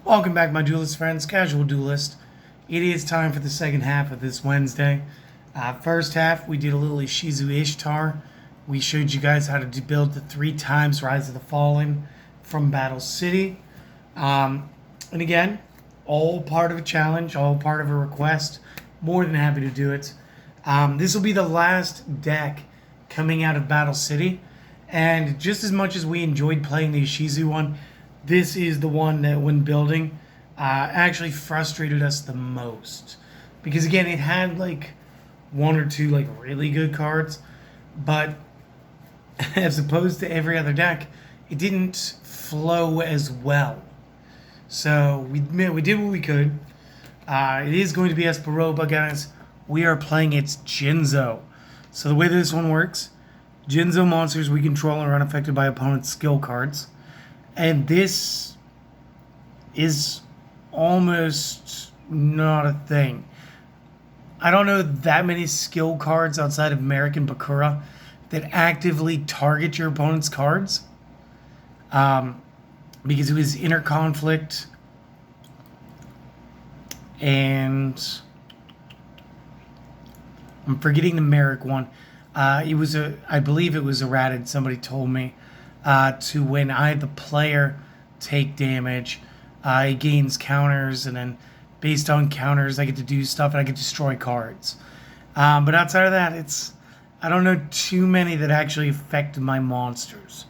Welcome back, my duelist friends, Casual Duelist. It is time for the second half of this Wednesday. First half, we did a little Ishizu Ishtar. We showed you guys how to build the 3 times Rise of the Fallen from Battle City. And again, all part of a challenge, all part of a request. More than happy to do it. This will be the last deck coming out of Battle City. And just as much as we enjoyed playing the Ishizu one, this is the one that, when building, actually frustrated us the most. Because again, it had like 1 or 2 like really good cards, but as opposed to every other deck, it didn't flow as well. So we did what we could. It is going to be Espa Roba, guys. We are playing its Jinzo. So the way this one works, Jinzo monsters we control are unaffected by opponent's skill cards. And this is almost not a thing. I don't know that many skill cards outside of American Bakura that actively target your opponent's cards. Because it was Inner Conflict and I'm forgetting the Merrick one. I believe it was errated, somebody told me. To when the player take damage, it gains counters, and then based on counters, I get to do stuff and I can destroy cards. But outside of that, I don't know too many that actually affect my monsters.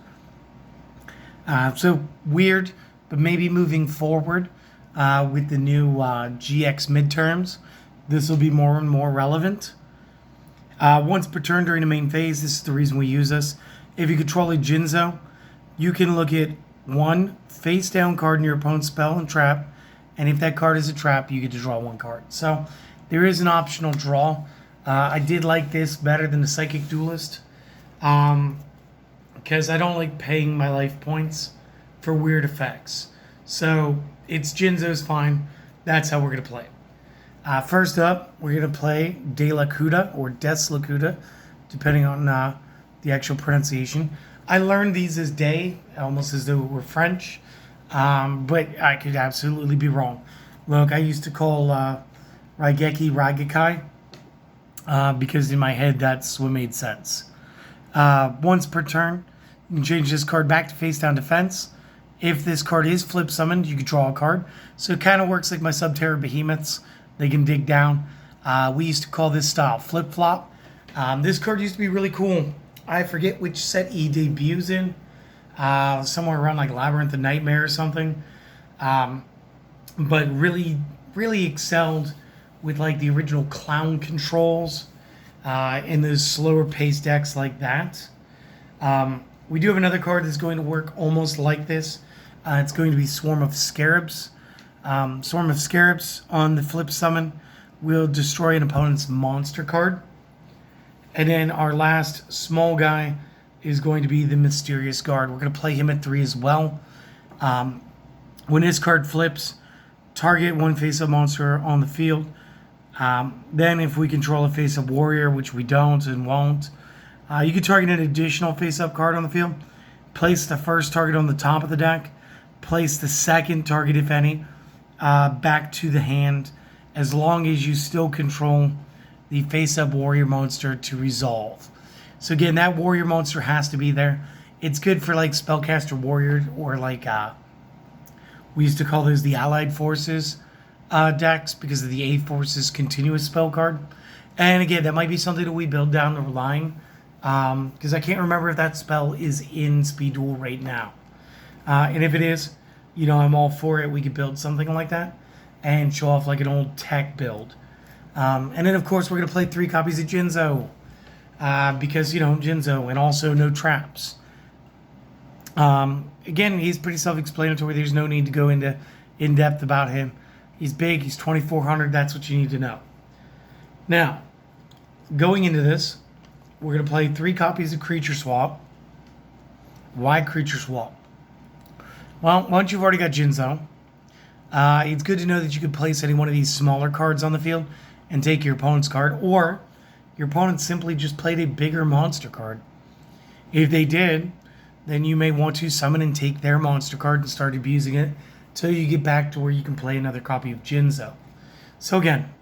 So weird, but maybe moving forward with the new GX midterms, this will be more and more relevant. Once per turn during the main phase, this is the reason we use this. If you control a Jinzo, you can look at 1 face-down card in your opponent's spell and trap, and if that card is a trap, you get to draw 1 card. So there is an optional draw. I did like this better than the Psychic Duelist, because I don't like paying my life points for weird effects. So it's Jinzo's fine. That's how we're going to play. First up, we're going to play De La Cuda, or Des La Cuda, depending on the actual pronunciation. I learned these as day, almost as though it were French, but I could absolutely be wrong. Look, I used to call Raigeki Raigekai because in my head that's what made sense. Once per turn, you can change this card back to face down defense. If this card is flip summoned, you can draw a card. So it kind of works like my Subterra Behemoths. They can dig down. We used to call this style flip flop. This card used to be really cool. I forget which set he debuts in. Somewhere around like Labyrinth of Nightmare or something. But really, really excelled with like the original clown controls in those slower paced decks like that. We do have another card that's going to work almost like this. It's going to be Swarm of Scarabs. Swarm of Scarabs on the flip summon will destroy an opponent's monster card. And then our last small guy is going to be the Mysterious Guard. We're going to play him at 3 as well. When his card flips, target 1 face-up monster on the field. Then if we control a face-up warrior, which we don't and won't, you can target an additional face-up card on the field. Place the first target on the top of the deck. Place the second target, if any, back to the hand, as long as you still control the face-up warrior monster to resolve. So again, that warrior monster has to be there. It's good for like spellcaster warrior, or like we used to call those the allied forces decks, because of the A forces continuous spell card. And again, that might be something that we build down the line, because I can't remember if that spell is in Speed Duel right now. And if it is, I'm all for it. We could build something like that and show off like an old tech build. And then, of course, we're going to play 3 copies of Jinzo. Because, Jinzo, and also no traps. Again, he's pretty self-explanatory. There's no need to go into in-depth about him. He's big. He's 2,400. That's what you need to know. Now, going into this, we're going to play 3 copies of Creature Swap. Why Creature Swap? Well, once you've already got Jinzo, it's good to know that you can place any one of these smaller cards on the field and take your opponent's card, or your opponent simply just played a bigger monster card. If they did, then you may want to summon and take their monster card and start abusing it till you get back to where you can play another copy of Jinzo. So again,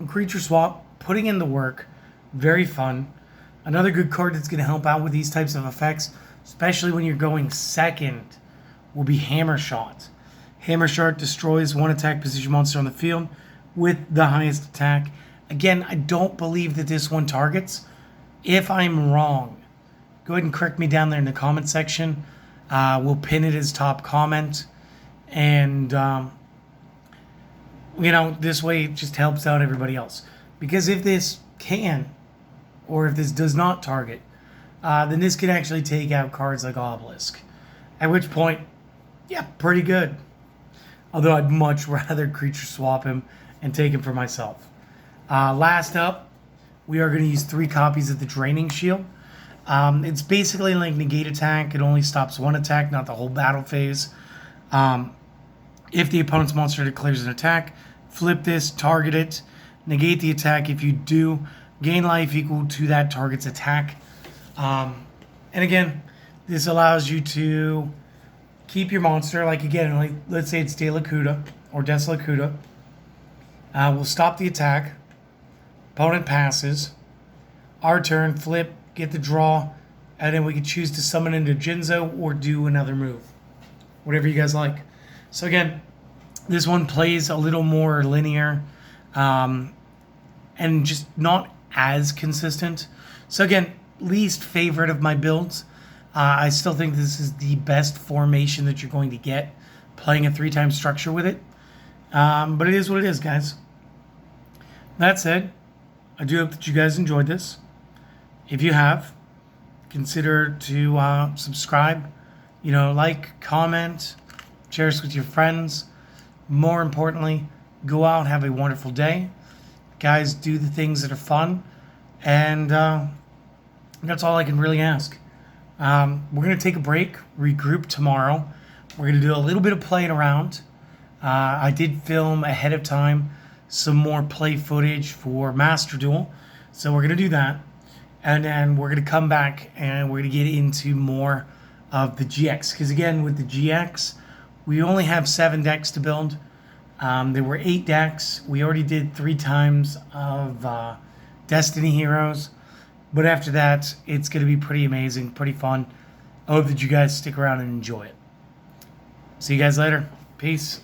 creature swap, putting in the work, very fun. Another good card that's going to help out with these types of effects, especially when you're going second, will be Hammer Shot. Hammer Shot destroys one attack position monster on the field with the highest attack. Again, I don't believe that this one targets. If I'm wrong, go ahead and correct me down there in the comment section. We'll pin it as top comment. And, this way it just helps out everybody else. Because if this can, or if this does not target, then this can actually take out cards like Obelisk. At which point, yeah, pretty good. Although I'd much rather creature swap him and take him for myself. Last up, we are going to use 3 copies of the Draining Shield. It's basically like negate attack. It only stops one attack, not the whole battle phase. If the opponent's monster declares an attack, flip this, target it, negate the attack. If you do, gain life equal to that target's attack. And again, this allows you to keep your monster, let's say it's De La Cuda or Des La Cuda. We'll stop the attack. Opponent passes. Our turn, flip, get the draw, and then we can choose to summon into Jinzo or do another move. Whatever you guys like. So again, this one plays a little more linear and just not as consistent. So again, least favorite of my builds. I still think this is the best formation that you're going to get, playing a 3-time structure with it. But it is what it is, guys. That said, I do hope that you guys enjoyed this. If you have, consider to subscribe, like, comment, share this with your friends. More importantly, go out, have a wonderful day. Guys, do the things that are fun. And that's all I can really ask. We're going to take a break, regroup tomorrow. We're going to do a little bit of playing around. I did film ahead of time some more play footage for Master Duel. So we're going to do that. And then we're going to come back and we're going to get into more of the GX. Because again, with the GX, we only have 7 decks to build. There were 8 decks. We already did 3 times of Destiny Heroes. But after that, it's going to be pretty amazing, pretty fun. I hope that you guys stick around and enjoy it. See you guys later. Peace.